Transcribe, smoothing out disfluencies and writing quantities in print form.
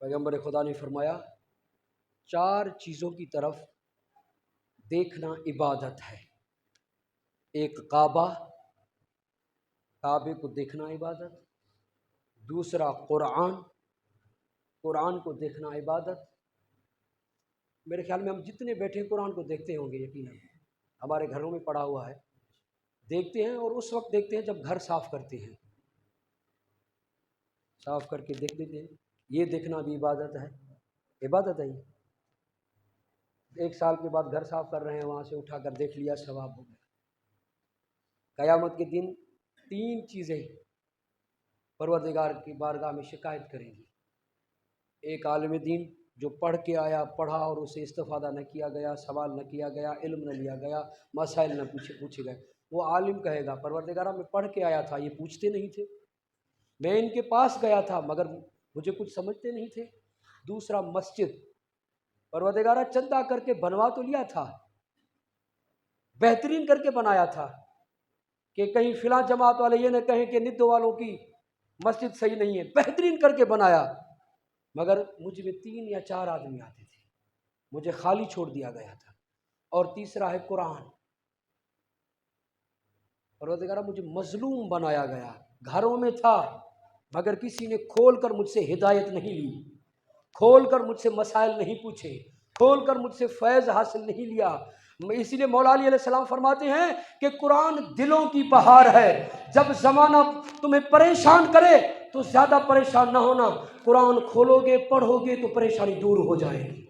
پیغمبر خدا نے فرمایا 4 چیزوں کی طرف دیکھنا عبادت ہے۔ ایک کعبہ، کعبے کو دیکھنا عبادت، دوسرا قرآن، قرآن کو دیکھنا عبادت۔ میرے خیال میں ہم جتنے بیٹھے قرآن کو دیکھتے ہوں گے، یقیناً ہمارے گھروں میں پڑا ہوا ہے، دیکھتے ہیں، اور اس وقت دیکھتے ہیں جب گھر صاف کرتے ہیں، صاف کر کے دیکھ لیتے ہیں۔ یہ دیکھنا بھی عبادت ہے، عبادت ہے یہ۔ 1 سال کے بعد گھر صاف کر رہے ہیں، وہاں سے اٹھا کر دیکھ لیا، ثواب ہو گیا۔ قیامت کے دن 3 چیزیں پروردگار کی بارگاہ میں شکایت کریں گی۔ ایک عالم دین جو پڑھ کے آیا، پڑھا اور اسے استفادہ نہ کیا گیا، سوال نہ کیا گیا، علم نہ لیا گیا، مسائل نہ پوچھے گئے، وہ عالم کہے گا پروردگارہ میں پڑھ کے آیا تھا، یہ پوچھتے نہیں تھے، میں ان کے پاس گیا تھا مگر مجھے کچھ سمجھتے نہیں تھے۔ دوسرا مسجد، پروردگارہ چندہ کر کے بنوا تو لیا تھا، بہترین کر کے بنایا تھا کہ کہیں فلاں جماعت والے یہ نہ کہیں کہ ندو والوں کی مسجد صحیح نہیں ہے، بہترین کر کے بنایا، مگر مجھ میں 3 یا 4 آدمی آتے تھے، مجھے خالی چھوڑ دیا گیا تھا۔ اور تیسرا ہے قرآن، پروردگارہ مجھے مظلوم بنایا گیا، گھروں میں تھا مگر کسی نے کھول کر مجھ سے ہدایت نہیں لی، کھول کر مجھ سے مسائل نہیں پوچھے، کھول کر مجھ سے فیض حاصل نہیں لیا۔ اسی لیے مولا علی علیہ السلام فرماتے ہیں کہ قرآن دلوں کی بہار ہے، جب زمانہ تمہیں پریشان کرے تو زیادہ پریشان نہ ہونا، قرآن کھولو گے، پڑھو گے تو پریشانی دور ہو جائے گی۔